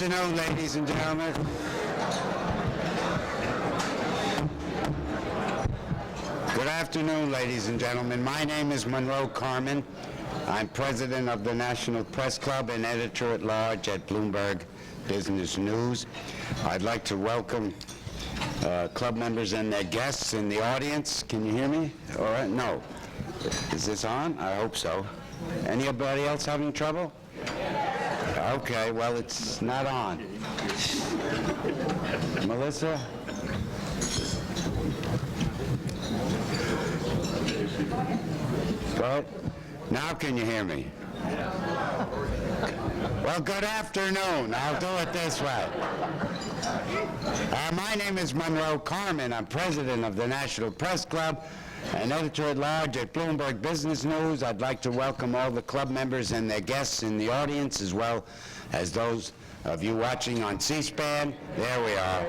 afternoon, ladies and gentlemen. Good afternoon, ladies and gentlemen. My name is Monroe Carmen. I'm president of the National Press Club and editor-at-large at Bloomberg Business News. I'd like to welcome club members and their guests in the audience. Can you hear me? All right, no. Is this on? I hope so. Anybody else having trouble? Okay, well, it's not on. Melissa? Good. Now can you hear me? Well, good afternoon. I'll do it this way. My name is Monroe Carmen. I'm president of the National Press Club and editor-at-large at Bloomberg Business News. I'd like to welcome all the club members and their guests in the audience, as well as those of you watching on C-SPAN. There we are.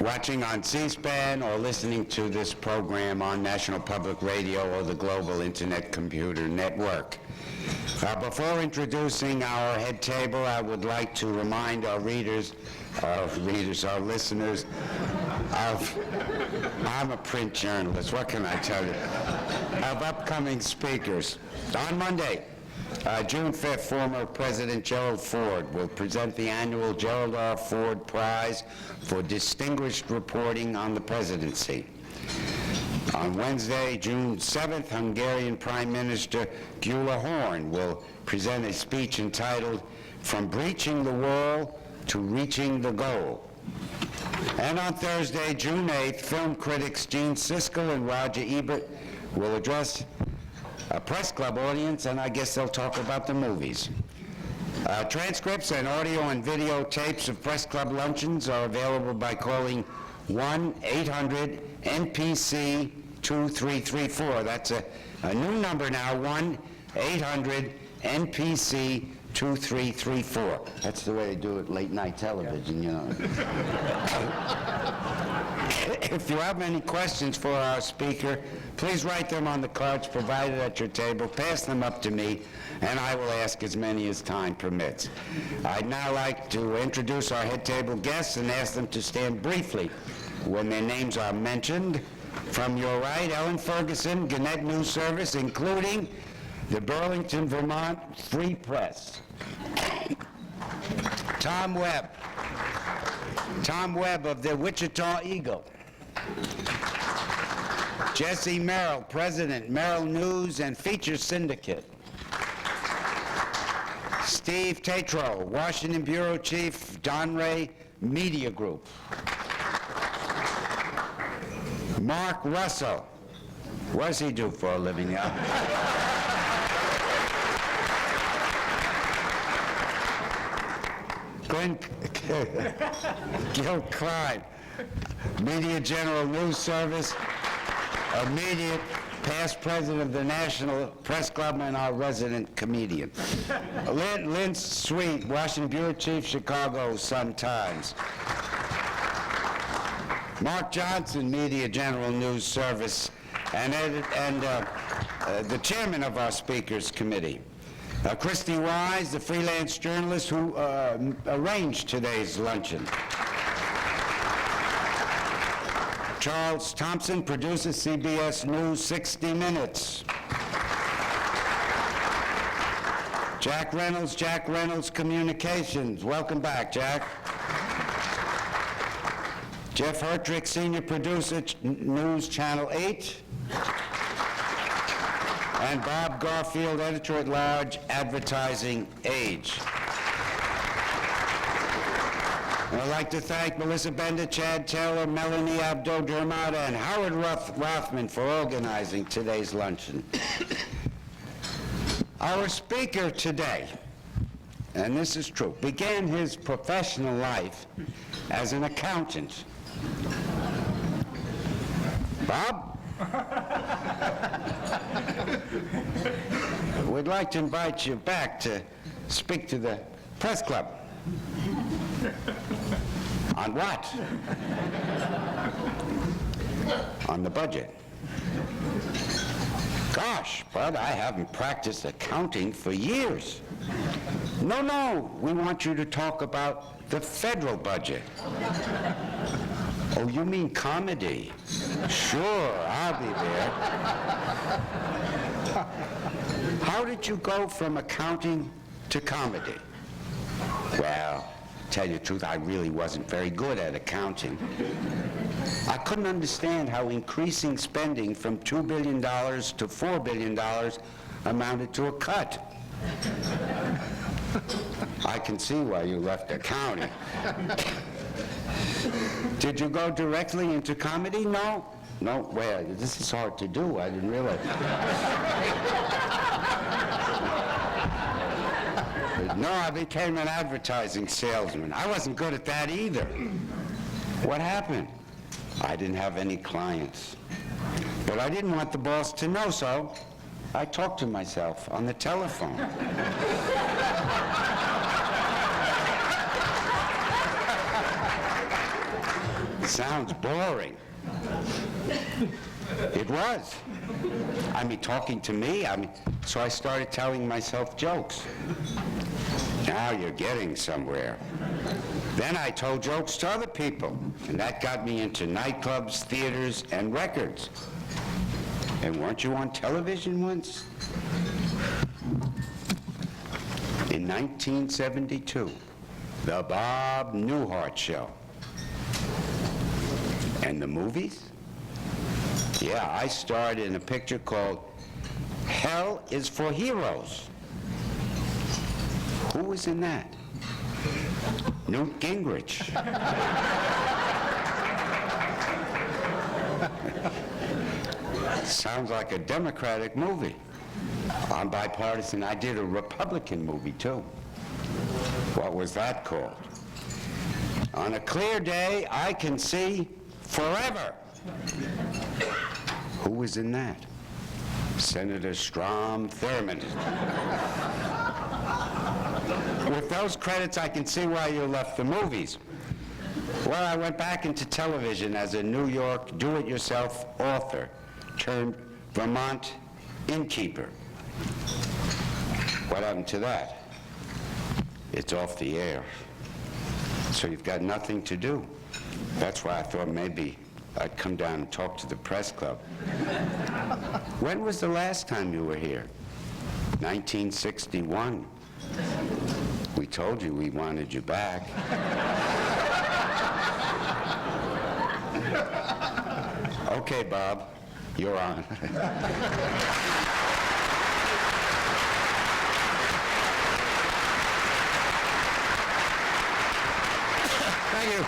Watching on C-SPAN or listening to this program on National Public Radio or the Global Internet Computer Network. Before introducing our head table, I would like to remind our listeners I'm a print journalist, what can I tell you, of upcoming speakers. On Monday, June 5th, former President Gerald Ford will present the annual Gerald R. Ford Prize for Distinguished Reporting on the Presidency. On Wednesday, June 7th, Hungarian Prime Minister Gyula Horn will present a speech entitled From Breaching the Wall to Reaching the Goal. And on Thursday, June 8th, film critics Gene Siskel and Roger Ebert will address a press club audience, and I guess they'll talk about the movies. Transcripts and audio and video tapes of press club luncheons are available by calling 1-800-NPC-2334. That's a new number now, 1-800-NPC-2334. That's the way they do it late night television, you know. If you have any questions for our speaker, please write them on the cards provided at your table, pass them up to me, and I will ask as many as time permits. I'd now like to introduce our head table guests and ask them to stand briefly when their names are mentioned. From your right, Ellen Ferguson, Gannett News Service, including the Burlington, Vermont Free Press. Tom Webb of the Wichita Eagle. Jesse Merrill, President, Merrill News and Feature Syndicate. Steve Tatro, Washington Bureau Chief, Donray Media Group. Mark Russell, what does he do for a living now? Gil Klein, Media General News Service, immediate past president of the National Press Club and our resident comedian. Lynn Sweet, Washington Bureau Chief, Chicago Sun-Times. Mark Johnson, Media General News Service, and the chairman of our Speakers Committee. Christy Wise, the freelance journalist who arranged today's luncheon. Charles Thompson, producer, CBS News 60 Minutes. Jack Reynolds Communications. Welcome back, Jack. Jeff Hertrick, senior producer, News Channel 8. And Bob Garfield, editor-at-large, Advertising Age. And I'd like to thank Melissa Bender, Chad Taylor, Melanie Abdo-Dermata, and Howard Rothman for organizing today's luncheon. Our speaker today, and this is true, began his professional life as an accountant. Bob? We'd like to invite you back to speak to the press club. On what? On the budget. Gosh, Bud, I haven't practiced accounting for years. No, we want you to talk about the federal budget. Oh, you mean comedy? Sure, I'll be there. How did you go from accounting to comedy? Well, tell you the truth, I really wasn't very good at accounting. I couldn't understand how increasing spending from $2 billion to $4 billion amounted to a cut. I can see why you left accounting. Did you go directly into comedy? No, well, this is hard to do. I didn't realize. No, I became an advertising salesman. I wasn't good at that either. What happened? I didn't have any clients. But I didn't want the boss to know, so I talked to myself on the telephone. Sounds boring. It was. I mean, talking to me, so I started telling myself jokes. Now you're getting somewhere. Then I told jokes to other people, and that got me into nightclubs, theaters, and records. And weren't you on television once? In 1972, the Bob Newhart Show. And the movies? Yeah, I starred in a picture called Hell is for Heroes. Who was in that? Newt Gingrich. Sounds like a Democratic movie. I'm bipartisan. I did a Republican movie, too. What was that called? On a clear day, I can see forever. Who was in that? Senator Strom Thurmond. With those credits, I can see why you left the movies. Well, I went back into television as a New York do-it-yourself author turned Vermont innkeeper. What happened to that? It's off the air. So you've got nothing to do. That's why I thought maybe I'd come down and talk to the press club. When was the last time you were here? 1961. We told you we wanted you back. Okay, Bob, you're on. Thank you.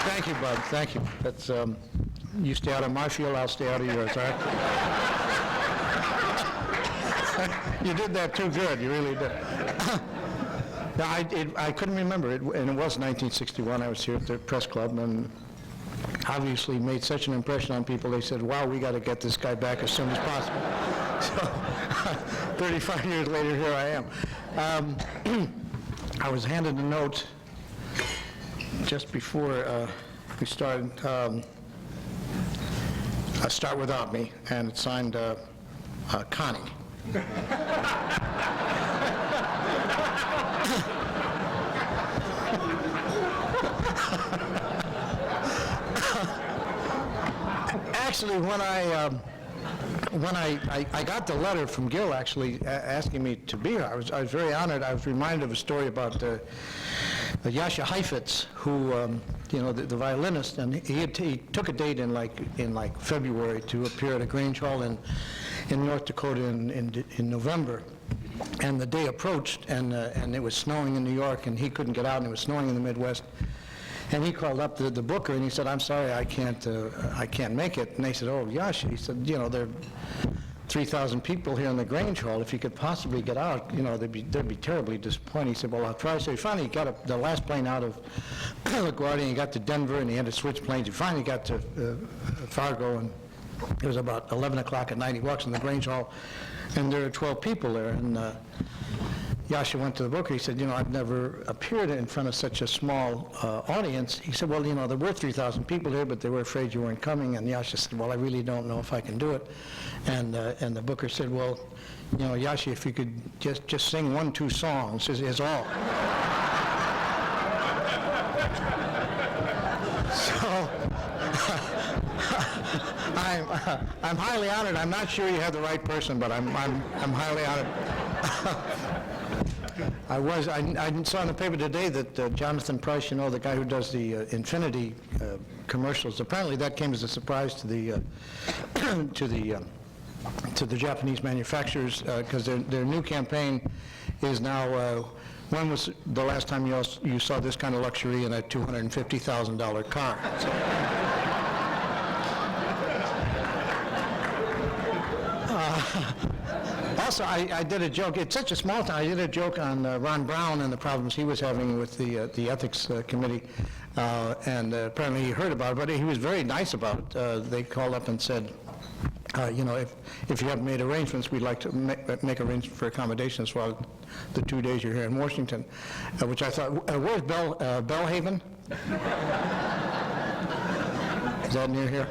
Thank you, Bob. Thank you. That's, you stay out of my field, I'll stay out of yours, all right? You did that too good. You really did. No, I couldn't remember it, and it was 1961. I was here at the press club, and obviously made such an impression on people. They said, "Wow, we got to get this guy back as soon as possible." So, 35 years later, here I am. I was handed a note just before we started. Start Without Me, and it's signed Connie. Actually, when I got the letter from Gil, actually asking me to be here, I was very honored. I was reminded of a story about Jascha Heifetz, who the violinist, and he took a date in like February to appear at a Grange Hall in North Dakota in November. And the day approached, and it was snowing in New York, and he couldn't get out, and it was snowing in the Midwest. And he called up the booker, and he said, "I'm sorry, I can't make it." And they said, "Oh, Yash," he said, "there are 3,000 people here in the Grange Hall. If you could possibly get out, they'd be terribly disappointed." He said, "Well, I'll try." So he finally got the last plane out of LaGuardia, and he got to Denver, and he had to switch planes. He finally got to Fargo, and it was about 11 o'clock at night. He walks in the Grange Hall, and there are 12 people there, and Yasha went to the Booker. He said, I've never appeared in front of such a small audience. He said, well, there were 3,000 people here, but they were afraid you weren't coming. And Yasha said, well, I really don't know if I can do it. And the Booker said, well, Yasha, if you could just sing 1-2 songs is all. So I'm highly honored. I'm not sure you have the right person, but I'm highly honored. I saw in the paper today that Jonathan Price, the guy who does the Infinity commercials, apparently that came as a surprise to the to the Japanese manufacturers, because their new campaign is now, when was the last time you saw this kind of luxury in a $250,000 car? Also, I did a joke. It's such a small town. I did a joke on Ron Brown and the problems he was having with the ethics committee, and apparently he heard about it, but he was very nice about it. They called up and said, if you haven't made arrangements, we'd like to make arrangements for accommodations while the 2 days you're here in Washington, which I thought, where's Bellhaven? Is that near here?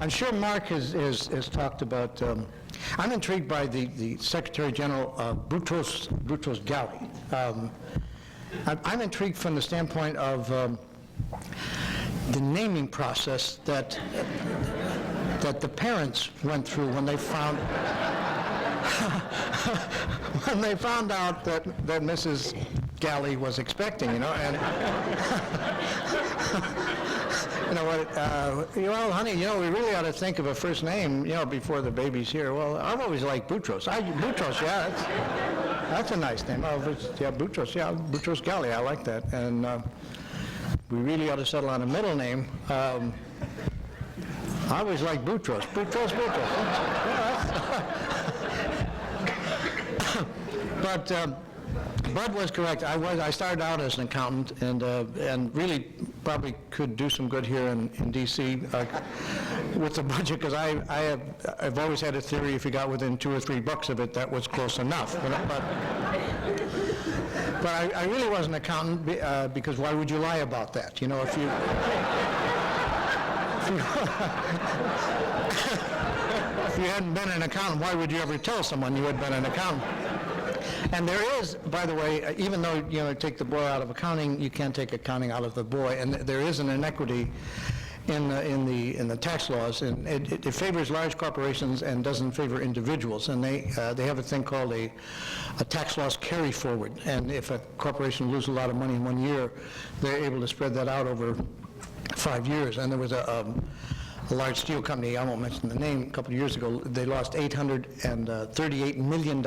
I'm sure Mark has talked about, I'm intrigued by the Secretary General Boutros Ghali. I'm intrigued from the standpoint of the naming process that the parents went through when they found out that Mrs. Ghali was expecting, and well, honey, we really ought to think of a first name, before the baby's here. Well, I've always liked Boutros. Boutros, yeah, that's a nice name. Boutros, Boutros Ghali, I like that. And we really ought to settle on a middle name. I always like Boutros. Boutros. But Bud was correct. I started out as an accountant, and really probably could do some good here in D.C. With the budget, because I've always had a theory: if you got within $2 or $3 of it, that was close enough. But I really was an accountant because why would you lie about that? If you hadn't been an accountant, why would you ever tell someone you had been an accountant? And there is, by the way, even though take the boy out of accounting, you can't take accounting out of the boy, and there is an inequity in the tax laws, and it favors large corporations and doesn't favor individuals. And they have a thing called a tax loss carry forward, and if a corporation loses a lot of money in 1 year, they're able to spread that out over 5 years. And there was a large steel company, I won't mention the name, a couple of years ago, they lost $838 million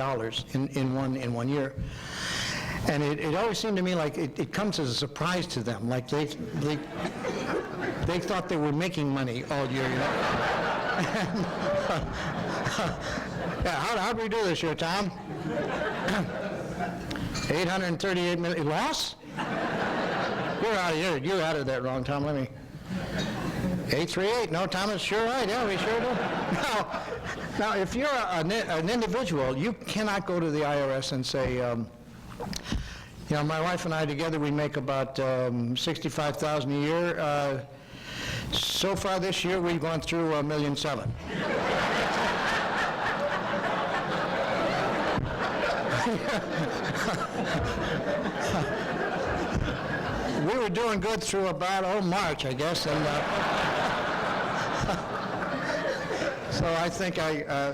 in one year. And it always seemed to me like it comes as a surprise to them, like they thought they were making money all year, Yeah, how'd we do this year, Tom? 838 million, loss? You're out of that wrong, Tom, let me. 838, no, Thomas, sure right, yeah, we sure do. Now, if you're an individual, you cannot go to the IRS and say, my wife and I together, we make about $65,000 a year. So far this year, we've gone through $1.7 million. We were doing good through about, March, I guess, and so I think I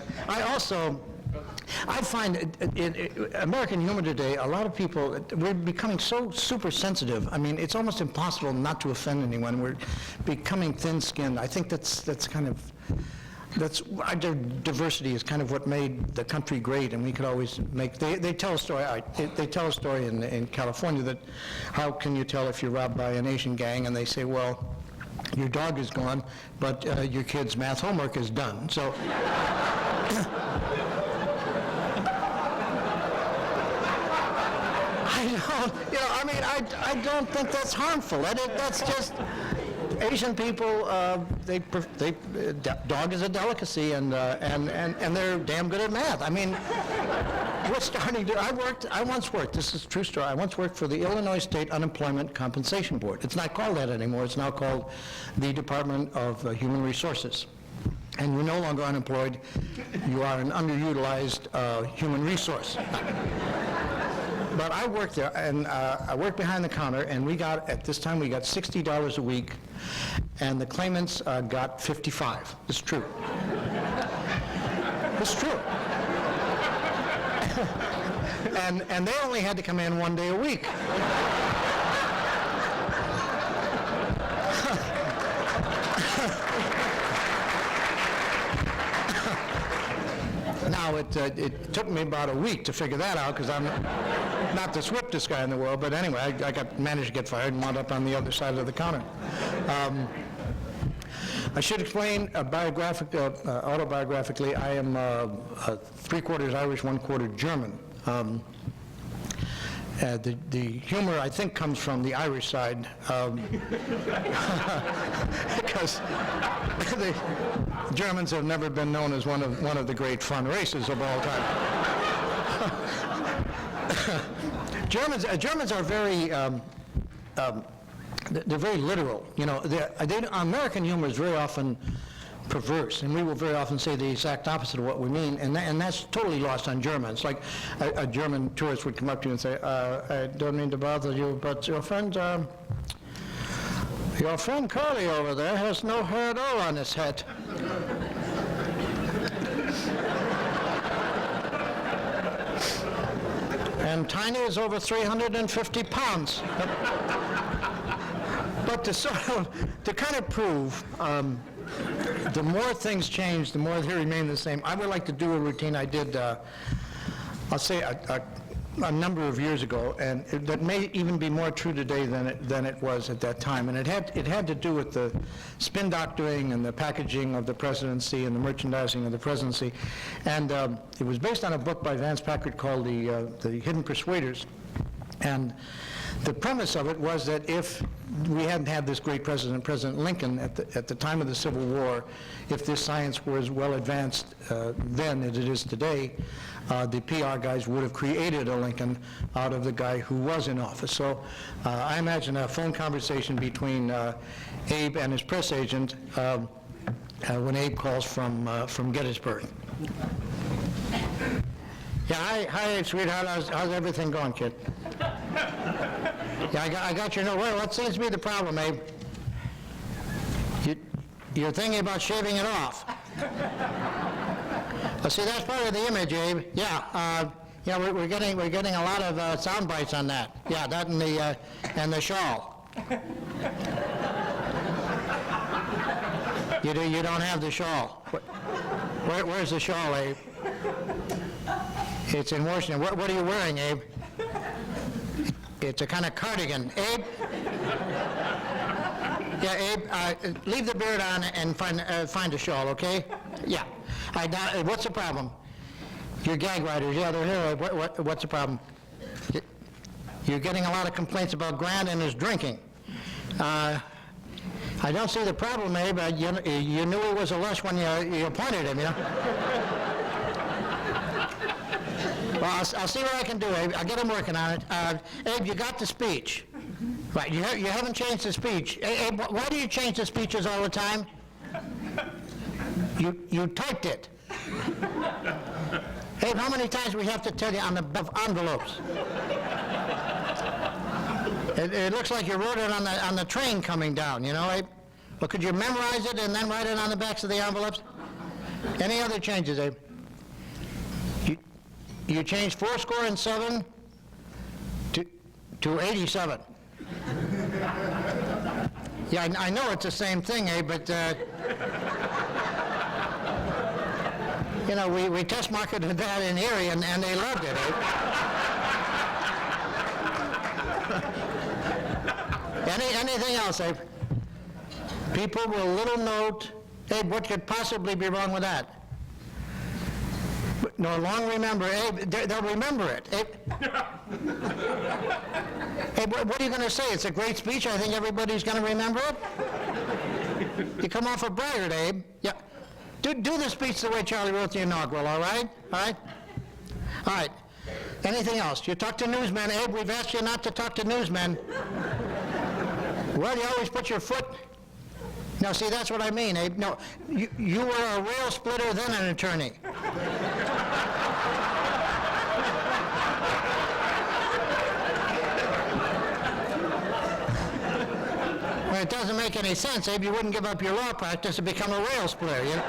find in American humor today, a lot of people, we're becoming so super sensitive. I mean, it's almost impossible not to offend anyone. We're becoming thin-skinned. I think that's diversity is kind of what made the country great, and we could always make. They tell a story. They tell a story in California that how can you tell if you're robbed by an Asian gang? And they say, well, your dog is gone, but your kid's math homework is done. So. I don't think that's harmful. That's just Asian people. Dog is a delicacy, and they're damn good at math. I mean, we're starting to, I once worked, this is a true story, I once worked for the Illinois State Unemployment Compensation Board. It's not called that anymore, it's now called the Department of Human Resources. And you're no longer unemployed, you are an underutilized human resource. But I worked there, and I worked behind the counter, and at this time, we got $60 a week, and the claimants got $55. It's true. It's true. and they only had to come in 1 day a week. Now, it took me about a week to figure that out, because I'm not the swiftest guy in the world, but anyway, I managed to get fired and wound up on the other side of the counter. I should explain autobiographically, I am 3/4 Irish, 1/4 German. The humor, I think, comes from the Irish side, because the Germans have never been known as one of the great fun races of all time. Germans are very, they're very literal. You know, American humor is very often perverse, and we will very often say the exact opposite of what we mean, and that's totally lost on Germans. Like a German tourist would come up to you and say, I don't mean to bother you, but your friend Curly over there has no hair at all on his head. And Tiny is over 350 pounds. But to kind of prove the more things change, the more they remain the same. I would like to do a routine I did, I'll say a number of years ago, and that may even be more true today than it was at that time. And it had to do with the spin doctoring and the packaging of the presidency and the merchandising of the presidency. And it was based on a book by Vance Packard called The Hidden Persuaders. And the premise of it was that if we hadn't had this great president, President Lincoln, at the time of the Civil War, if this science were as well advanced then as it is today, the PR guys would have created a Lincoln out of the guy who was in office. So I imagine a phone conversation between Abe and his press agent when Abe calls from Gettysburg. Yeah, hi, Abe, sweetheart. How's everything going, kid? Yeah, I got your note. Well, what seems to be the problem, Abe? You're thinking about shaving it off. See, that's part of the image, Abe. Yeah, we're getting a lot of sound bites on that. Yeah, that and the shawl. You don't have the shawl. Where's the shawl, Abe? It's in Washington. What are you wearing, Abe? It's a kind of cardigan. Abe? Yeah, Abe, leave the beard on and find a shawl, okay? Yeah. What's the problem? Your gag writers, yeah, they're here. What's the problem? You're getting a lot of complaints about Grant and his drinking. I don't see the problem, Abe. You knew he was a lush when you appointed him, you know? Well, I'll see what I can do, Abe. I'll get him working on it. Abe, you got the speech. Right, you haven't changed the speech. Abe, why do you change the speeches all the time? You typed it. Abe, how many times do we have to tell you on the envelopes? It looks like you wrote it on the train coming down, you know, Abe? Well, could you memorize it and then write it on the backs of the envelopes? Any other changes, Abe? You changed 407 to 87. Yeah, I know it's the same thing, but you know, we test marketed that in Erie, and they loved it, Anything else, Abe? People will little note, Abe, what could possibly be wrong with that? No, long remember, Abe, they'll remember it. Abe, what are you going to say? It's a great speech. I think everybody's going to remember it. You come off a braggart, Abe. Yeah. Do the speech the way Charlie wrote the inaugural, all right? All right? All right. Anything else? You talk to newsmen, Abe, we've asked you not to talk to newsmen. Well, you always put your foot... No, see, that's what I mean, Abe. No, you were a rail splitter, then an attorney. Well, it doesn't make any sense, Abe. You wouldn't give up your law practice to become a rail splitter, you know?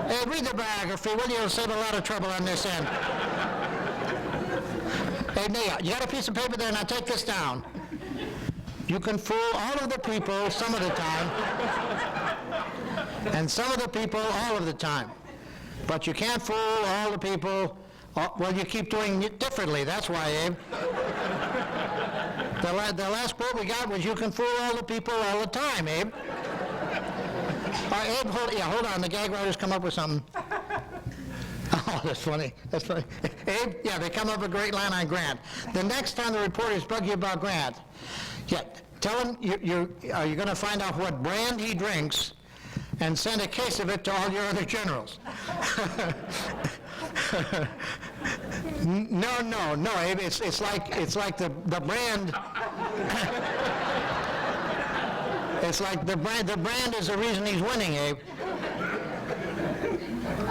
Hey, read the biography, will you? It'll save a lot of trouble on this end. Hey, Nia, you got a piece of paper there? Now take this down. You can fool all of the people some of the time, and some of the people all of the time. But you can't fool all the people, well, you keep doing it differently, that's why, Abe. The last quote we got was, you can fool all the people all the time, Abe. Abe, hold on, the gag writers come up with something. Oh, that's funny, that's funny. Abe, yeah, they come up with a great line on Grant. The next time the reporters bug you about Grant, yeah, tell him you're going to find out what brand he drinks and send a case of it to all your other generals. No, Abe, it's like the brand. It's like the brand is the reason he's winning, Abe.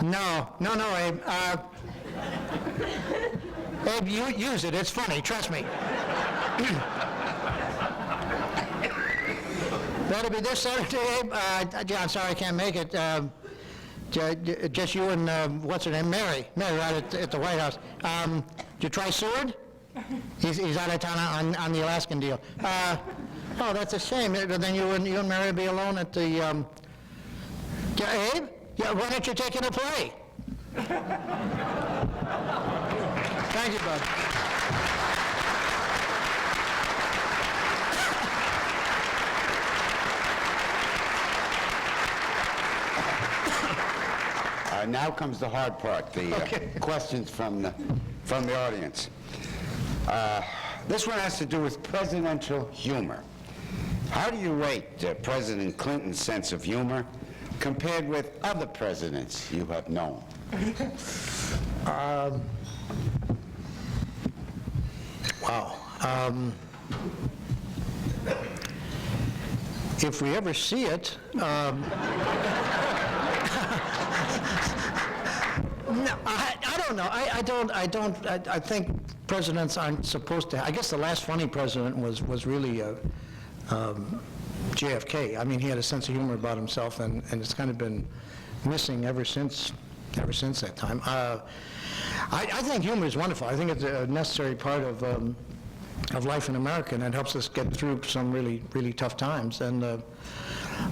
No, Abe. Abe, you use it. It's funny. Trust me. That'll be this Saturday, Abe. I'm sorry I can't make it. Just you and what's her name, Mary right at the White House. Did you try Seward? He's out of town on the Alaskan deal. Oh, that's a shame. Then you and Mary would be alone at the. Yeah, Abe? Yeah, why don't you take in a play? Thank you, bud. Now comes the hard part, the questions from the audience. This one has to do with presidential humor. How do you rate President Clinton's sense of humor compared with other presidents you have known? Wow. If we ever see it, no, I don't know. I think presidents aren't supposed to. I guess the last funny president was really JFK. I mean, he had a sense of humor about himself, and it's kind of been missing ever since that time. I think humor is wonderful. I think it's a necessary part of life in America, and it helps us get through some really, really tough times. And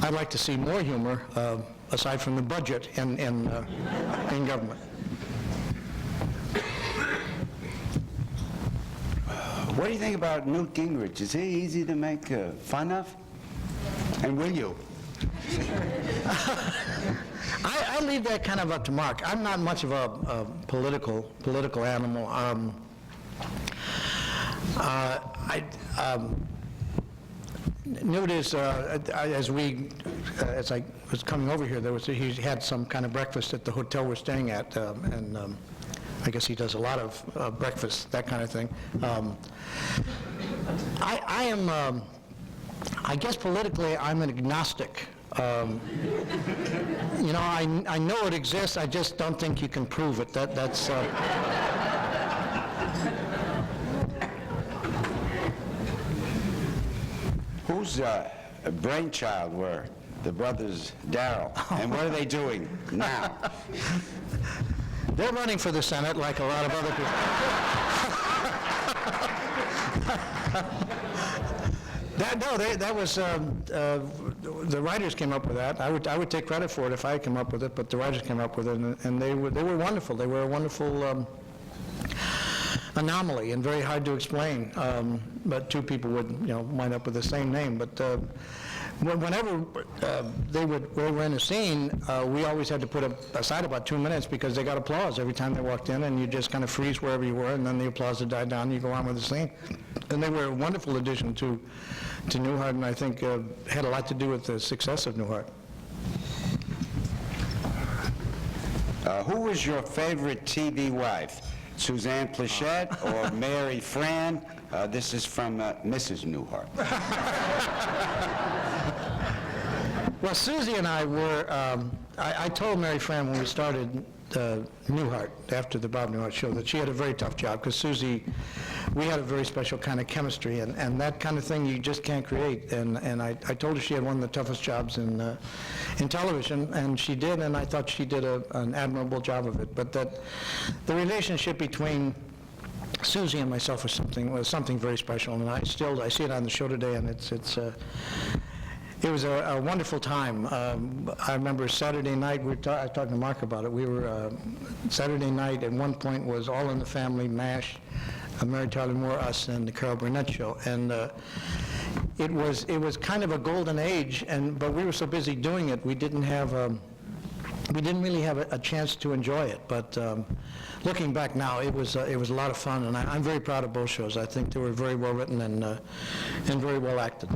I'd like to see more humor, aside from the budget in government. What do you think about Newt Gingrich? Is he easy to make fun of? And will you? I leave that kind of up to Mark. I'm not much of a political animal. Newt is, as I was coming over here, he had some kind of breakfast at the hotel we're staying at, and I guess he does a lot of breakfast, that kind of thing. I guess politically I'm an agnostic. You know, I know it exists, I just don't think you can prove it. That's Whose brainchild were the brothers Darrell, and what are they doing now? They're running for the Senate like a lot of other people. That was the writers came up with that. I would take credit for it if I had come up with it, but the writers came up with it, and they were wonderful. They were a wonderful anomaly and very hard to explain. But two people would wind up with the same name. But whenever they were in a scene, we always had to put aside about 2 minutes because they got applause every time they walked in, and you just kind of freeze wherever you were, and then the applause would die down, and you go on with the scene. And they were a wonderful addition to Newhart, and I think had a lot to do with the success of Newhart. Who was your favorite TV wife? Suzanne Plachette or Mary Fran? This is from Mrs. Newhart. Well, Susie and I were, I told Mary Fran when we started Newhart, after the Bob Newhart show, that she had a very tough job, because Susie, we had a very special kind of chemistry, and that kind of thing you just can't create. And I told her she had one of the toughest jobs in television, and she did, and I thought she did an admirable job of it. But that the relationship between Susie and myself was something very special, and I see it on the show today, and it was a wonderful time. I remember Saturday night, I was talking to Mark about it, we were, Saturday night at one point was All in the Family, MASH, Mary Tyler Moore, us, and the Carol Burnett Show. And it was kind of a golden age, but we were so busy doing it, we didn't really have a chance to enjoy it. But looking back now, it was a lot of fun, and I'm very proud of both shows. I think they were very well written and very well acted.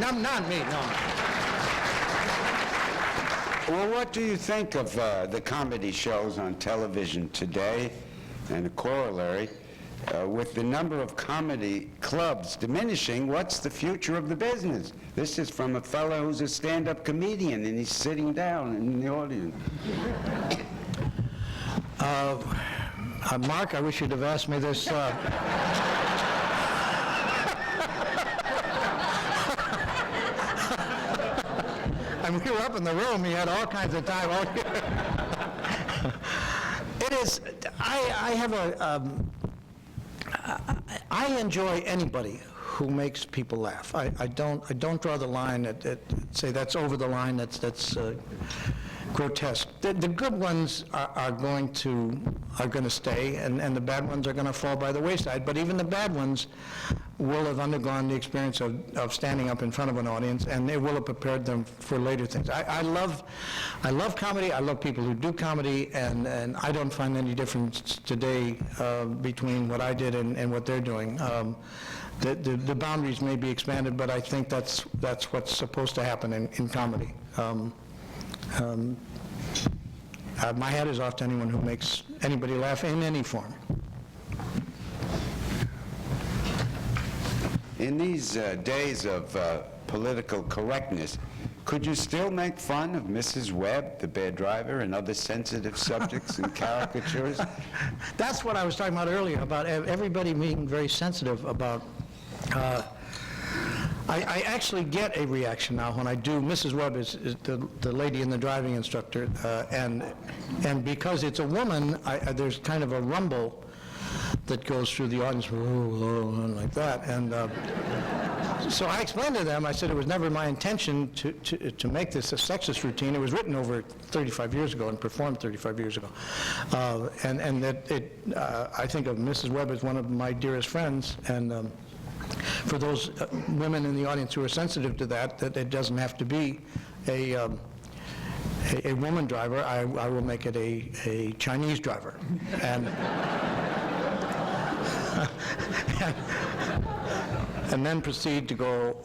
No, not me, no. Well, what do you think of the comedy shows on television today, and a corollary? With the number of comedy clubs diminishing, what's the future of the business? This is from a fellow who's a stand-up comedian, and he's sitting down in the audience. Mark, I wish you'd have asked me this. I mean, we were up in the room, he had all kinds of time. It is, I enjoy anybody who makes people laugh. I don't draw the line at say that's over the line, that's grotesque. The good ones are going to stay, and the bad ones are going to fall by the wayside. But even the bad ones will have undergone the experience of standing up in front of an audience, and it will have prepared them for later things. I love comedy. I love people who do comedy, and I don't find any difference today between what I did and what they're doing. The boundaries may be expanded, but I think that's what's supposed to happen in comedy. My hat is off to anyone who makes anybody laugh in any form. In these days of political correctness, could you still make fun of Mrs. Webb, the bad driver, and other sensitive subjects and caricatures? That's what I was talking about earlier, about everybody being very sensitive about... I actually get a reaction now when I do. Mrs. Webb is the lady in the driving instructor, and because it's a woman, there's kind of a rumble that goes through the audience, like that. And so I explained to them, I said it was never my intention to make this a sexist routine. It was written over 35 years ago and performed 35 years ago. And that I think of Mrs. Webb as one of my dearest friends. And for those women in the audience who are sensitive to that it doesn't have to be a woman driver. I will make it a Chinese driver. And then proceed to go,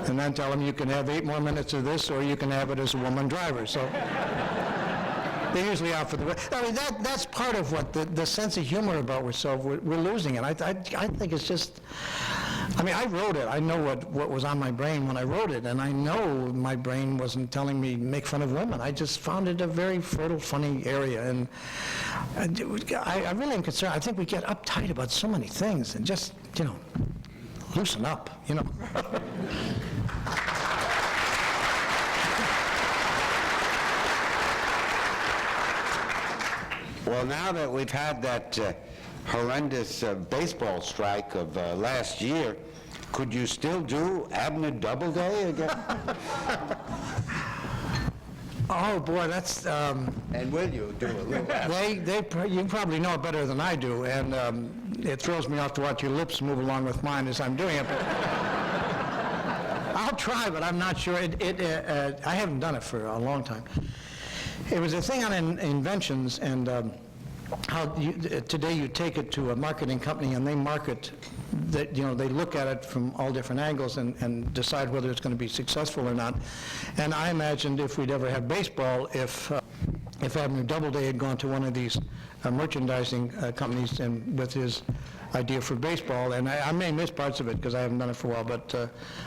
and then tell them you can have 8 more minutes of this, or you can have it as a woman driver. So they're usually out for the... I mean, that's part of what the sense of humor about ourselves, we're losing it. I think it's just... I mean, I wrote it. I know what was on my brain when I wrote it, and I know my brain wasn't telling me make fun of women. I just found it a very fertile, funny area, and I really am concerned. I think we get uptight about so many things, and just, loosen up, Well, now that we've had that horrendous baseball strike of last year, could you still do Abner Doubleday again? Oh, boy, that's... And will you do a little? You probably know it better than I do, and it throws me off to watch your lips move along with mine as I'm doing it. But I'll try, but I'm not sure. I haven't done it for a long time. It was a thing on inventions, and how today you take it to a marketing company and they market that, they look at it from all different angles and decide whether it's going to be successful or not. And I imagined if we'd ever have baseball, if if Avenue Doubleday had gone to one of these merchandising companies and with his idea for baseball, and I may miss parts of it because I haven't done it for a while, but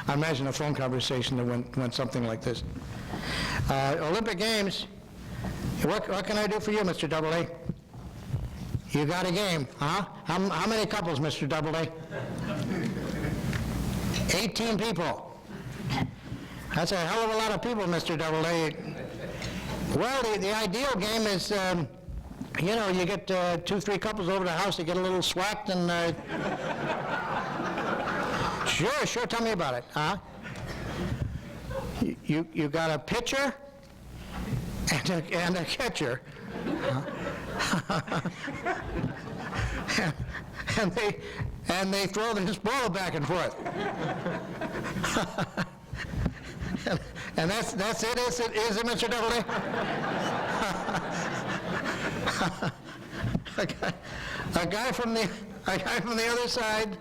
I imagine a phone conversation that went something like this. Olympic Games, what can I do for you, Mr. Doubleday? You got a game, huh? How many couples, Mr. Doubleday? 18 people. That's a hell of a lot of people, Mr. Doubleday. Well, the ideal game is, you know, you get 2-3 couples over to the house, they get a little swacked, and sure, tell me about it, huh? You got a pitcher and a catcher, and they throw this ball back and forth. And that's it, is it, Mr. Doubleday? A guy from the other side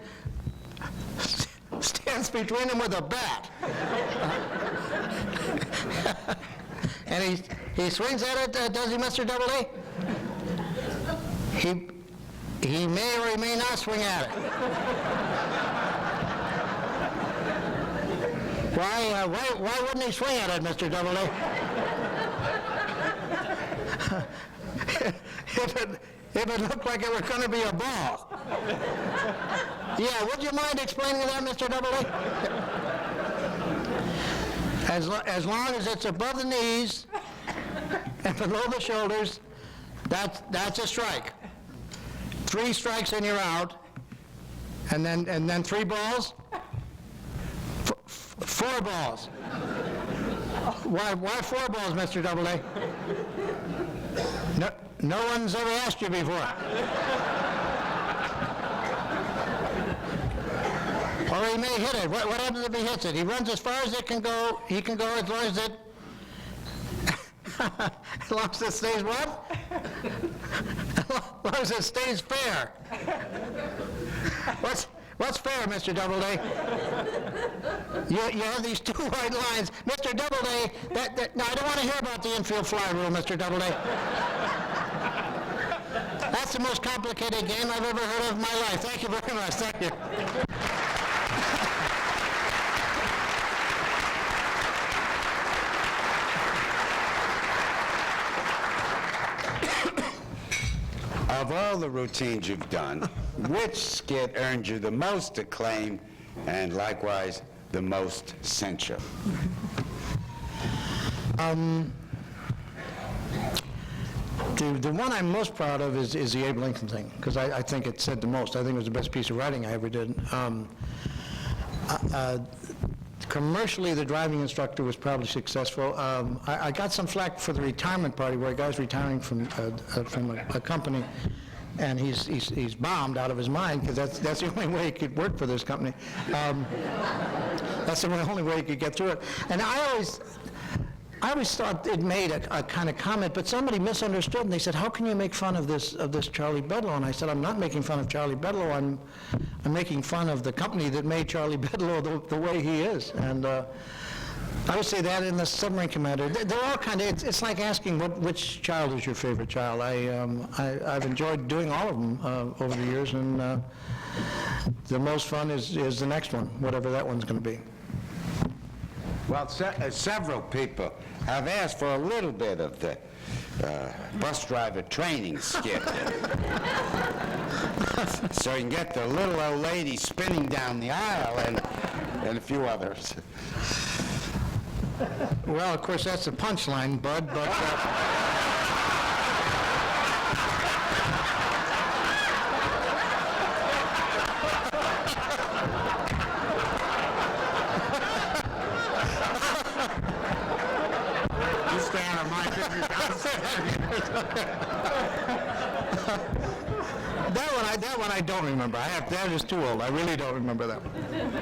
stands between them with a bat, and he swings at it. Does he, Mr. Doubleday? He may or he may not swing at it. Why wouldn't he swing at it, Mr. Doubleday? If it looked like it were going to be a ball. Yeah, would you mind explaining that, Mr. Doubleday? As long as it's above the knees and below the shoulders, that's a strike. 3 strikes and you're out, and then 3 balls. 4 balls. Why 4 balls, Mr. Doubleday? No one's ever asked you before. Or he may hit it. What happens if he hits it? He runs as far as it can go. He can go as long as it... as long as it stays what? As long as it stays fair. What's fair, Mr. Doubleday? You have these 2 white lines. Mr. Doubleday, no, I don't want to hear about the infield fly rule, Mr. Doubleday. That's the most complicated game I've ever heard of in my life. Thank you very much. Thank you. Of all the routines you've done, which skit earned you the most acclaim and likewise the most censure? The one I'm most proud of is the Abe Lincoln thing, because I think it said the most. I think it was the best piece of writing I ever did. Commercially, the driving instructor was probably successful. I got some flack for the retirement party, where a guy's retiring from a company, and he's bombed out of his mind, because that's the only way he could work for this company. That's the only way he could get through it. And I always thought it made a kind of comment, but somebody misunderstood, and they said, "How can you make fun of this Charlie Bedlow?" And I said, "I'm not making fun of Charlie Bedlow. I'm making fun of the company that made Charlie Bedlow the way he is." And I would say that in the Submarine Commander. They're all kind of. It's like asking which child is your favorite child. I've enjoyed doing all of them over the years, and the most fun is the next one, whatever that one's going to be. Well, several people have asked for a little bit of the bus driver training skit. So you can get the little old lady spinning down the aisle and a few others. Well, of course, that's the punchline, Bud, but... You stay out of my business. That one I don't remember. That is too old. I really don't remember that one.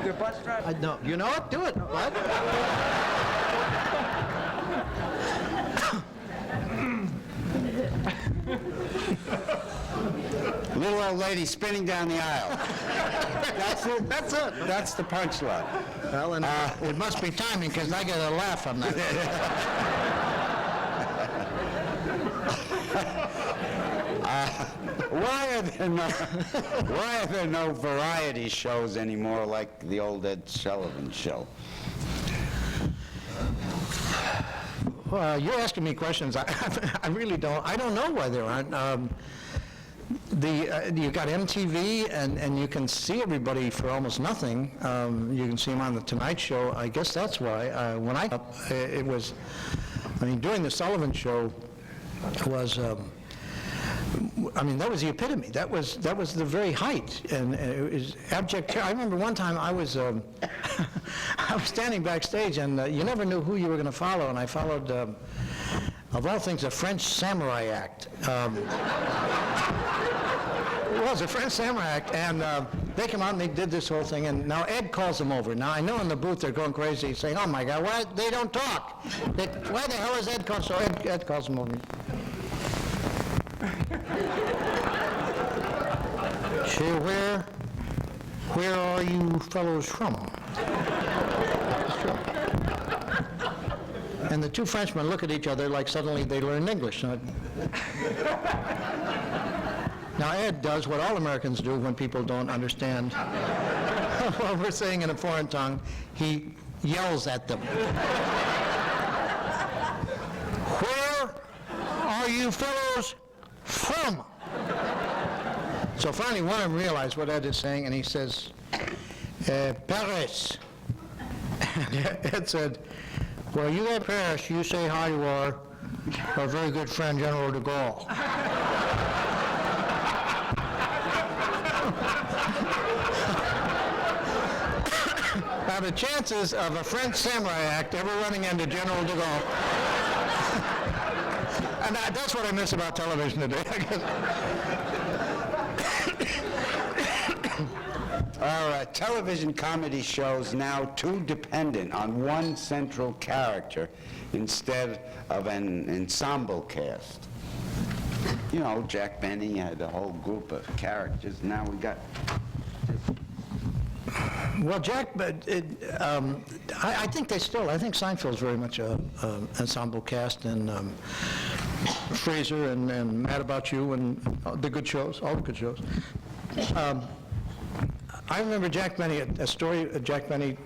Your bus driver? No. You know what? Do it. What? Little old lady spinning down the aisle. That's it. That's it. That's the punchline. Well, and it must be timing, because I get a laugh on that. Why are there no variety shows anymore like the old Ed Sullivan Show? Well, you're asking me questions. I really don't. I don't know why there aren't. You got MTV, and you can see everybody for almost nothing. You can see them on the Tonight Show. I guess that's why. When it was, during the Sullivan Show was. That was the epitome. That was the very height, and it was abject terror. I remember one time I was I was standing backstage, and you never knew who you were going to follow, and I followed, of all things, a French samurai act. It was a French samurai act, and they came out and they did this whole thing, and now Ed calls them over. Now I know in the booth they're going crazy, saying, "Oh my God, why they don't talk? Why the hell is Ed called?" So Ed calls them over. Say, where are you fellows from? And the two Frenchmen look at each other like suddenly they learned English. Now Ed does what all Americans do when people don't understand what we're saying in a foreign tongue. He yells at them. Where are you fellows from? So finally one of them realized what Ed is saying, and he says, Paris. And Ed said, well, you at Paris, you say hi to our very good friend, General de Gaulle. Now the chances of a French samurai act ever running into General de Gaulle, and that's what I miss about television today, I guess. Are television comedy shows now too dependent on one central character instead of an ensemble cast? You know, Jack Benny had a whole group of characters. Now we got... Well, Jack, but I think Seinfeld's very much an ensemble cast, and Frasier and Mad About You and the good shows, all the good shows. I remember Jack Benny, a story of Jack Benny,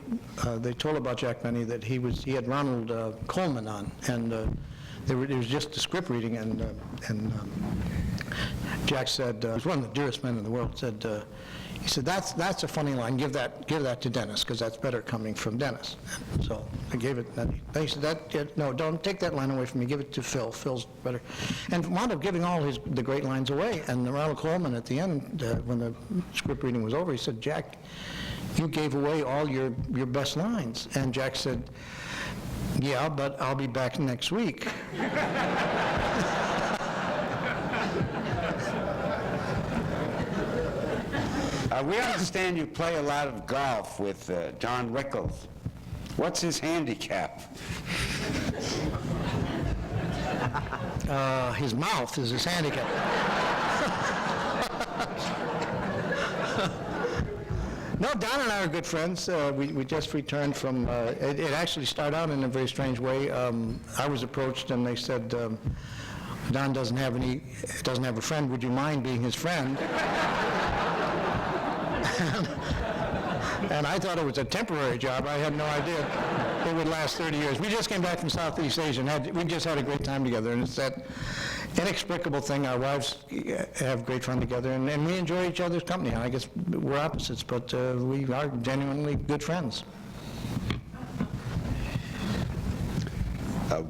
they told about Jack Benny that he had Ronald Coleman on, and it was just a script reading, and Jack said, he was one of the dearest men in the world, he said, that's a funny line, give that to Dennis, because that's better coming from Dennis. And so I gave it, he said, no, don't take that line away from me, give it to Phil, Phil's better. And wound up giving all the great lines away, and Ronald Coleman at the end, when the script reading was over, he said, Jack, you gave away all your best lines. And Jack said, yeah, but I'll be back next week. We understand you play a lot of golf with John Rickles. What's his handicap? His mouth is his handicap. No, Don and I are good friends. We just returned from, it actually started out in a very strange way. I was approached and they said, Don doesn't have a friend, would you mind being his friend? And I thought it was a temporary job. I had no idea it would last 30 years. We just came back from Southeast Asia, and we just had a great time together. And it's that inexplicable thing. Our wives have great fun together, and we enjoy each other's company. I guess we're opposites, but we are genuinely good friends.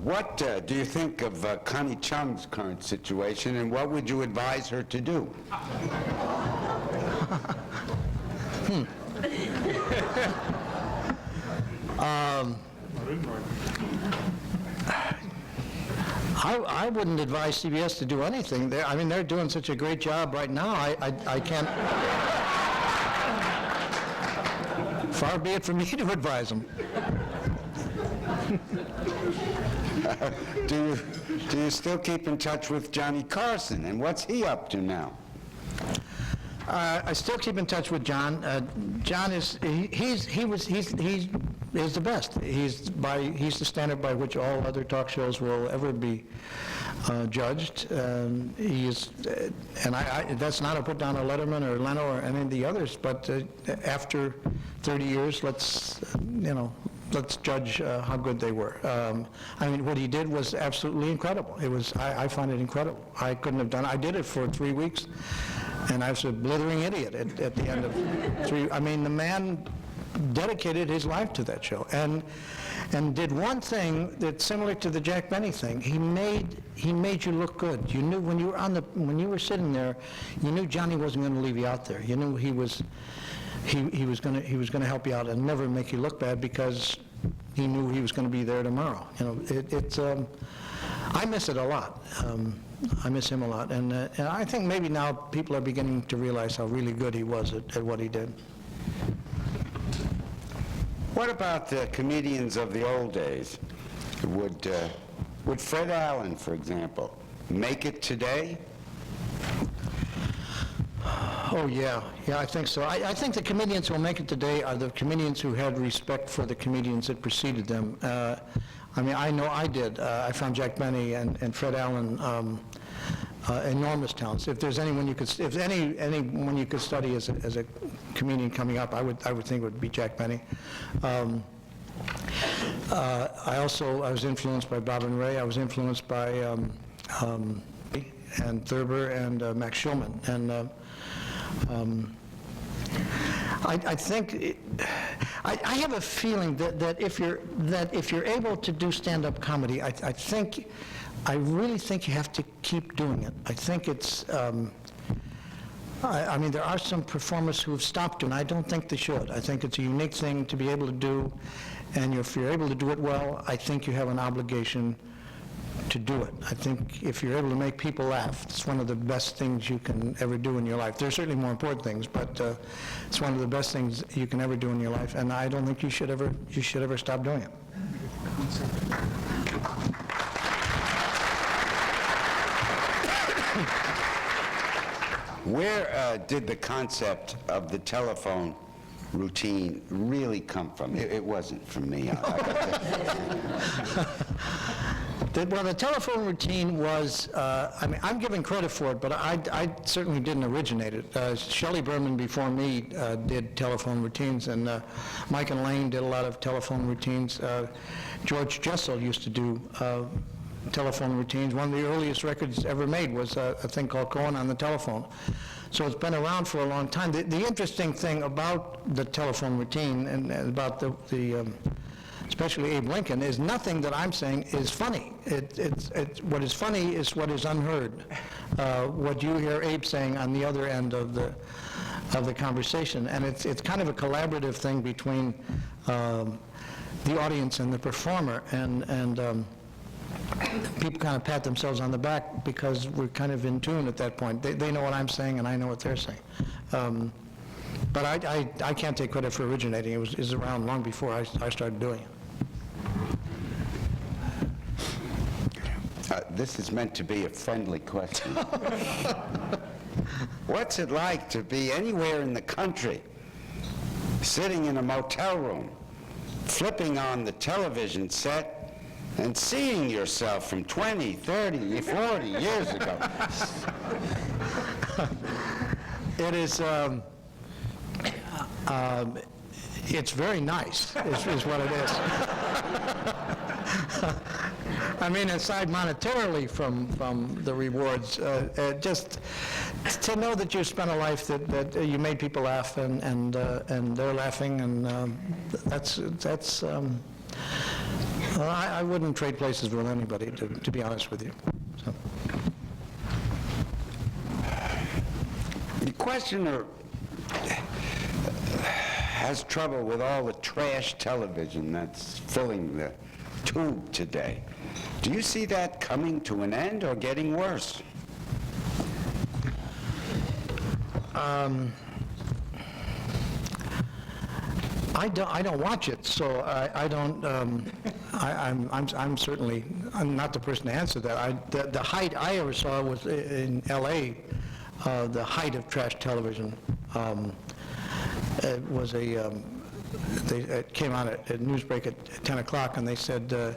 What do you think of Connie Chung's current situation, and what would you advise her to do? I wouldn't advise CBS to do anything. They're doing such a great job right now. I can't. Far be it from me to advise them. Do you still keep in touch with Johnny Carson, and what's he up to now? I still keep in touch with John. John is he's the best. He's the standard by which all other talk shows will ever be judged. He is, and that's not a put down on Letterman or Leno or any of the others, but after 30 years, let's judge how good they were. I mean, what he did was absolutely incredible. It was, I find it incredible. I couldn't have done it. I did it for 3 weeks, and I was a blithering idiot at the end of 3. I mean, the man dedicated his life to that show, and did one thing that's similar to the Jack Benny thing. He made you look good. You knew when you were sitting there, you knew Johnny wasn't going to leave you out there. You knew he was going to help you out and never make you look bad, because he knew he was going to be there tomorrow. I miss it a lot. I miss him a lot, and I think maybe now people are beginning to realize how really good he was at what he did. What about the comedians of the old days? Would Fred Allen, for example, make it today? Oh, yeah, I think so. I think the comedians who will make it today are the comedians who had respect for the comedians that preceded them. I mean, I know I did. I found Jack Benny and Fred Allen enormous talents. If there's anyone you could, if anyone you could study as a comedian coming up, I would think it would be Jack Benny. I was influenced by Bob and Ray. I was influenced by and Thurber and Max Schulman, and I think I have a feeling that if you're able to do stand-up comedy, I really think you have to keep doing it. I think it's. I mean, there are some performers who have stopped, and I don't think they should. I think it's a unique thing to be able to do, and if you're able to do it well, I think you have an obligation to do it. I think if you're able to make people laugh, it's one of the best things you can ever do in your life. There are certainly more important things, but it's one of the best things you can ever do in your life, and I don't think you should ever stop doing it. Where did the concept of the telephone routine really come from? It wasn't from me. Well, the telephone routine was, I mean, I'm giving credit for it, but I certainly didn't originate it. Shelley Berman before me did telephone routines, and Mike and Lane did a lot of telephone routines. George Jessel used to do telephone routines. One of the earliest records ever made was a thing called Cohen on the Telephone. So it's been around for a long time. The interesting thing about the telephone routine and about the especially Abe Lincoln, is nothing that I'm saying is funny. What is funny is what is unheard. What you hear Abe saying on the other end of the conversation, and it's kind of a collaborative thing between the audience and the performer, and people kind of pat themselves on the back because we're kind of in tune at that point. They know what I'm saying, and I know what they're saying. But I can't take credit for originating. It was around long before I started doing it. This is meant to be a friendly question. What's it like to be anywhere in the country, sitting in a motel room, flipping on the television set, and seeing yourself from 20, 30, 40 years ago? It is, it's very nice, is what it is. I mean, aside monetarily from the rewards, just to know that you spent a life that you made people laugh, and they're laughing, and that's well, I wouldn't trade places with anybody, to be honest with you. So. The questioner has trouble with all the trash television that's filling the tube today. Do you see that coming to an end or getting worse? I don't watch it, so I don't. I'm certainly not the person to answer that. The height I ever saw was in L.A. The height of trash television. It was it came out at Newsbreak at 10 o'clock, and they said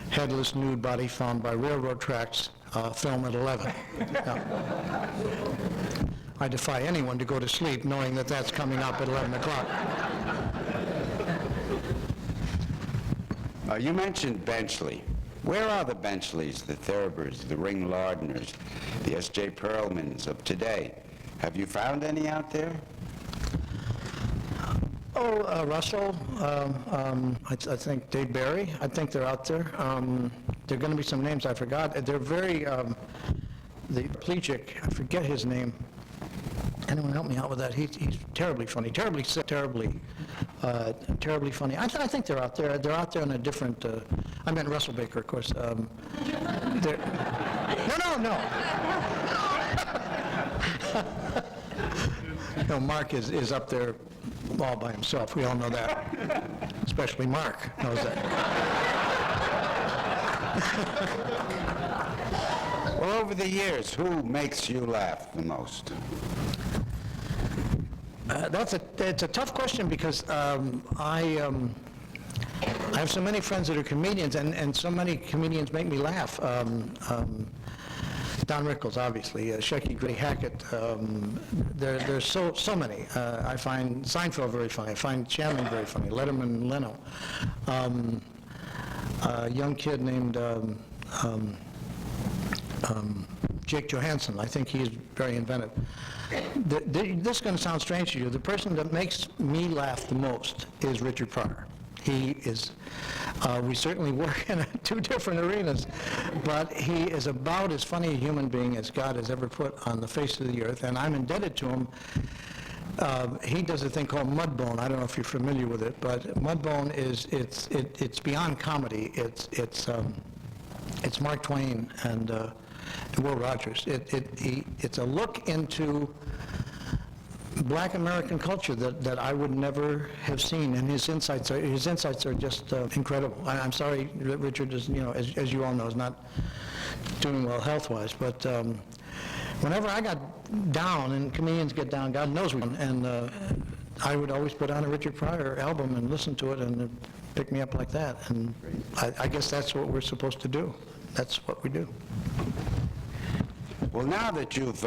headless nude body found by railroad tracks film at 11. Now, I defy anyone to go to sleep knowing that that's coming up at 11 o'clock. You mentioned Benchley. Where are the Benchleys, the Thurbers, the Ring Lardners, the S.J. Perlmans of today? Have you found any out there? Oh, Russell, I think Dave Barry, I think they're out there. There are going to be some names I forgot. They're very, the plegic, I forget his name. Anyone help me out with that? He's terribly funny, terribly sick, terribly funny. I think they're out there. They're out there in a different, I meant Russell Baker, of course. No. No, Mark is up there all by himself. We all know that. Especially Mark knows that. Well, over the years, who makes you laugh the most? It's a tough question because I have so many friends that are comedians, and so many comedians make me laugh. Don Rickles, obviously, Shecky Gray Hackett. There's so many. I find Seinfeld very funny. I find Shannon very funny. Letterman, Leno. A young kid named Jake Johansson. I think he's very inventive. This is going to sound strange to you. The person that makes me laugh the most is Richard Pryor. He is, we certainly work in two different arenas, but he is about as funny a human being as God has ever put on the face of the earth, and I'm indebted to him. He does a thing called Mudbone. I don't know if you're familiar with it, but Mudbone is, it's beyond comedy. It's Mark Twain and Will Rogers. It's a look into Black American culture that I would never have seen, and his insights are just incredible. I'm sorry that Richard is, as you all know, is not doing well health-wise, but whenever I got down, and comedians get down, God knows we, and I would always put on a Richard Pryor album and listen to it, and it'd pick me up like that, and I guess that's what we're supposed to do. That's what we do. Well, now that you've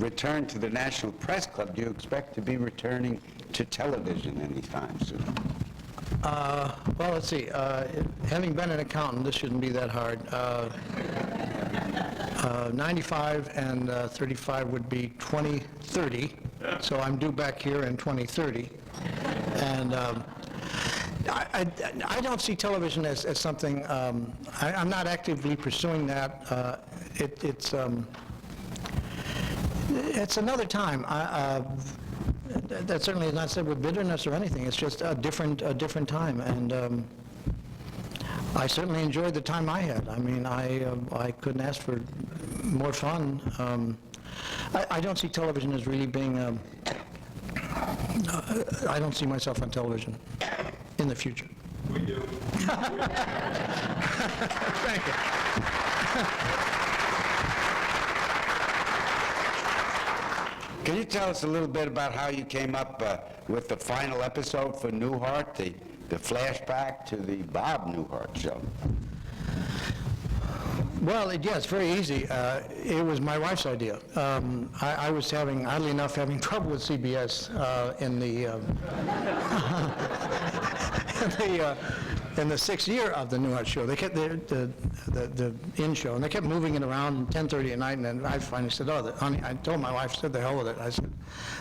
returned to the National Press Club, do you expect to be returning to television anytime soon? Well, let's see. Having been an accountant, this shouldn't be that hard. 95 and 35 would be 2030, so I'm due back here in 2030. And I don't see television as something, I'm not actively pursuing that. It's another time. That certainly is not said with bitterness or anything. It's just a different time, and I certainly enjoyed the time I had. I mean, I couldn't ask for more fun. I don't see television as really being. I don't see myself on television in the future. We do. Thank you. Can you tell us a little bit about how you came up with the final episode for Newhart, the flashback to the Bob Newhart show? Well, it's very easy. It was my wife's idea. I was oddly enough, having trouble with CBS in the sixth year of the Newhart show. They kept the in show, and they kept moving it around 10:30 at night, and then I finally said, honey, I told my wife, said the hell with it. I said,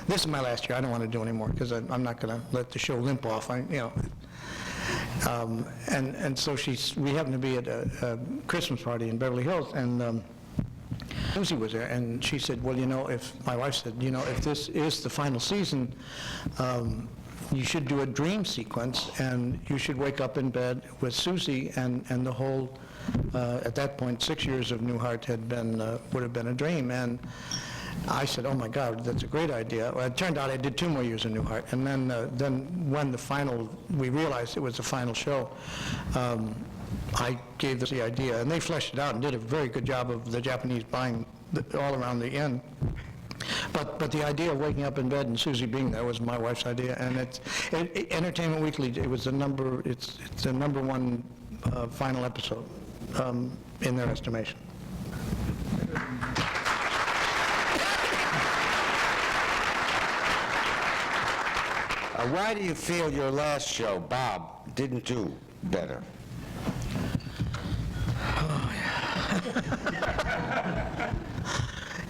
this is my last year. I don't want to do anymore because I'm not going to let the show limp off. And so we happened to be at a Christmas party in Beverly Hills, and Susie was there, and she said, well, my wife said, if this is the final season, you should do a dream sequence, and you should wake up in bed with Susie, and the whole, at that point, 6 years of Newhart would have been a dream. And I said, oh my God, that's a great idea. Well, it turned out I did 2 more years of Newhart, and then when we realized it was the final show, I gave this the idea, and they fleshed it out and did a very good job of the Japanese buying all around the end. But the idea of waking up in bed and Susie being there was my wife's idea, and Entertainment Weekly, it's the number 1 final episode in their estimation. Why do you feel your last show, Bob, didn't do better?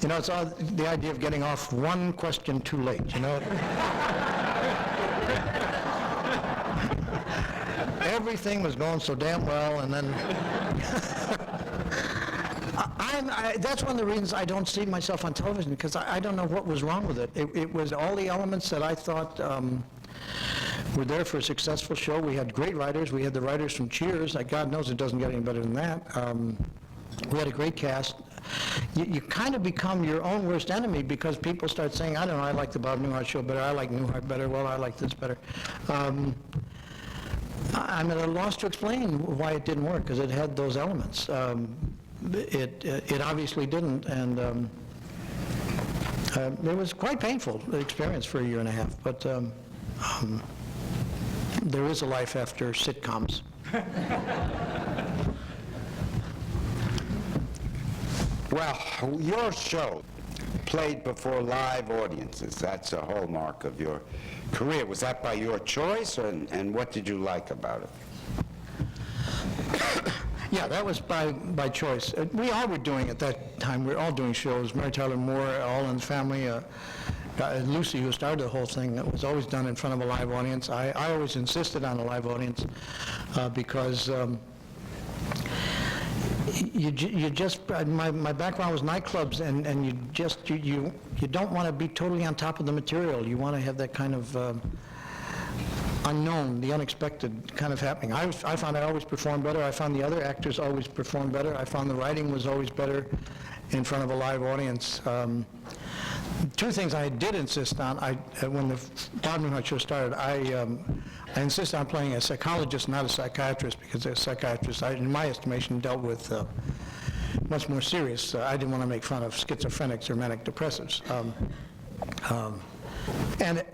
You know, it's all the idea of getting off one question too late, you know? Everything was going so damn well, and then... that's one of the reasons I don't see myself on television, because I don't know what was wrong with it. It was all the elements that I thought were there for a successful show. We had great writers. We had the writers from Cheers. God knows it doesn't get any better than that. We had a great cast. You kind of become your own worst enemy because people start saying, I don't know, I like the Bob Newhart show better, I like Newhart better, well, I like this better. I'm at a loss to explain why it didn't work, because it had those elements. It obviously didn't, and it was quite painful experience for a year and a half, but there is a life after sitcoms. Well, your show played before live audiences. That's a hallmark of your career. Was that by your choice, and what did you like about it? Yeah, that was by choice. We all were doing at that time. We were all doing shows. Mary Tyler Moore, All in the Family, Lucy, who started the whole thing, that was always done in front of a live audience. I always insisted on a live audience because you just, my background was nightclubs, and you don't want to be totally on top of the material. You want to have that kind of unknown, the unexpected kind of happening. I found I always performed better. I found the other actors always performed better. I found the writing was always better in front of a live audience. Two things I did insist on. When the Bob Newhart show started, I insisted on playing a psychologist, not a psychiatrist, because a psychiatrist, in my estimation, dealt with much more serious. I didn't want to make fun of schizophrenics or manic depressives. And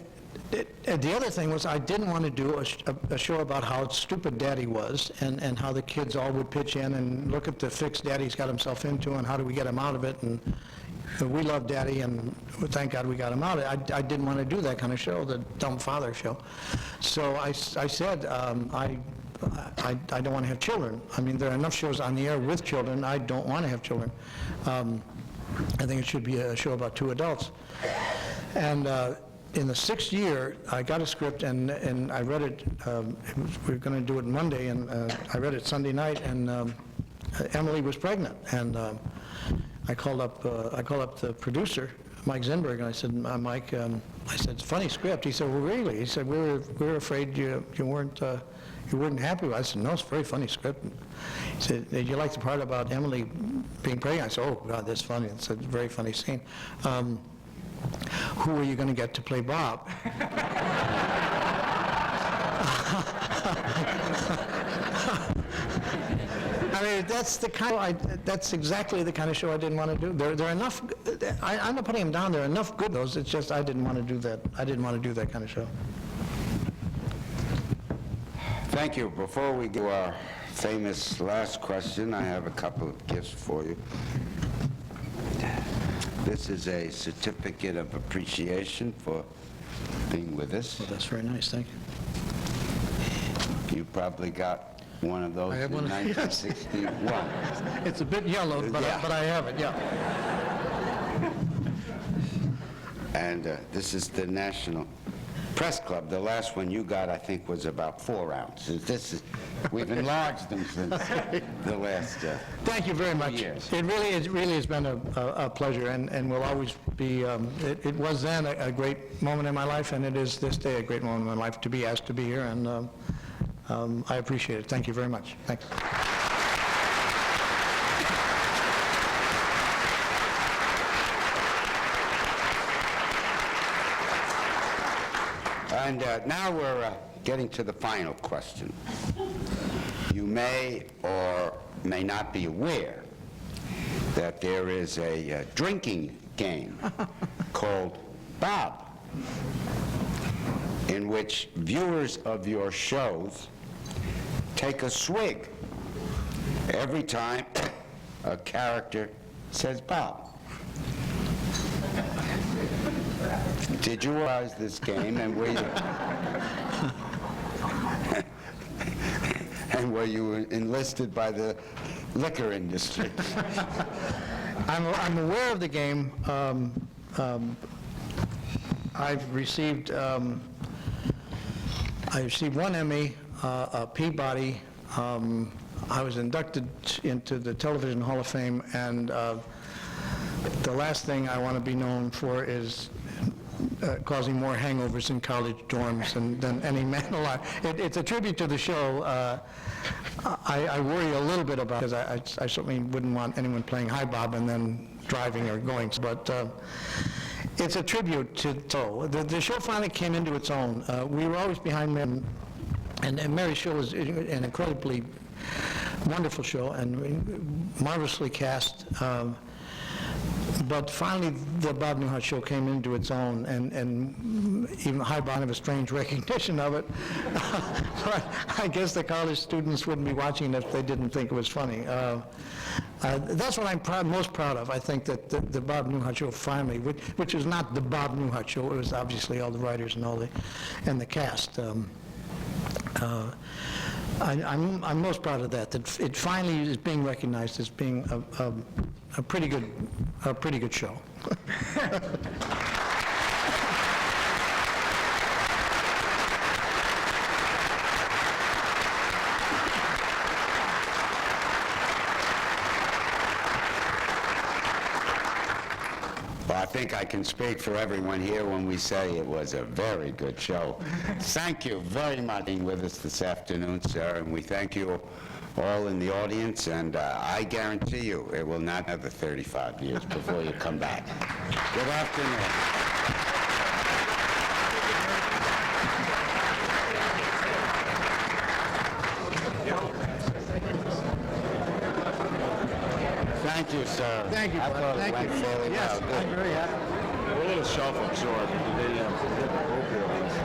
the other thing was I didn't want to do a show about how stupid Daddy was and how the kids all would pitch in and look at the fix Daddy's got himself into and how do we get him out of it, and we love Daddy and thank God we got him out. I didn't want to do that kind of show, the dumb father show. So I said I don't want to have children. I mean, there are enough shows on the air with children. I don't want to have children. I think it should be a show about two adults. And in the 6th year, I got a script, and I read it. We were going to do it Monday, and I read it Sunday night, and Emily was pregnant. And I called up the producer, Mike Zinberg, and I said, Mike, I said, it's a funny script. He said, well, really? He said, we were afraid you weren't happy with it. I said, no, it's a very funny script. He said, did you like the part about Emily being pregnant? I said, oh, God, that's funny. It's a very funny scene. Who are you going to get to play Bob? I mean, that's exactly the kind of show I didn't want to do. There are enough. I'm not putting him down. There are enough good ones. It's just I didn't want to do that. I didn't want to do that kind of show. Thank you. Before we do our famous last question, I have a couple of gifts for you. This is a certificate of appreciation for being with us. Well, that's very nice. Thank you. You probably got one of those in 1961. It's a bit yellow, but I have it, yeah. And this is the National Press Club. The last one you got, I think, was about 4 ounces. We've enlarged them since the last Thank you very much. years. It really has been a pleasure, and will always be. It was then a great moment in my life, and it is this day a great moment in my life to be asked to be here, and I appreciate it. Thank you very much. Thanks. And now we're getting to the final question. You may or may not be aware that there is a drinking game called Bob, in which viewers of your shows take a swig every time a character says, Bob, did you realize this game and were you, and were you enlisted by the liquor industry? I'm aware of the game. I've received one Emmy, a Peabody. I was inducted into the Television Hall of Fame, and the last thing I want to be known for is causing more hangovers in college dorms than any man alive. It's a tribute to the show. I worry a little bit about it, because I certainly wouldn't want anyone playing Hi Bob and then driving or going, but it's a tribute to the show finally came into its own. We were always behind Mary, and Mary's show was an incredibly wonderful show and marvelously cast. But finally, the Bob Newhart show came into its own, and even Hi Bob have a strange recognition of it. But I guess the college students wouldn't be watching it if they didn't think it was funny. That's what I'm most proud of. I think that the Bob Newhart show finally, which is not the Bob Newhart show, it was obviously all the writers and the cast. I'm most proud of that it finally is being recognized as being a pretty good show. Well, I think I can speak for everyone here when we say it was a very good show. Thank you very much for being with us this afternoon, sir, and we thank you all in the audience, and I guarantee you it will not have the 35 years before you come back. Good afternoon. Thank you, sir. Thank you, I Bud. thought Thank it went you. fairly Yes, well. Good. I'm very happy. We're a little self-absorbed. They hit the opioids.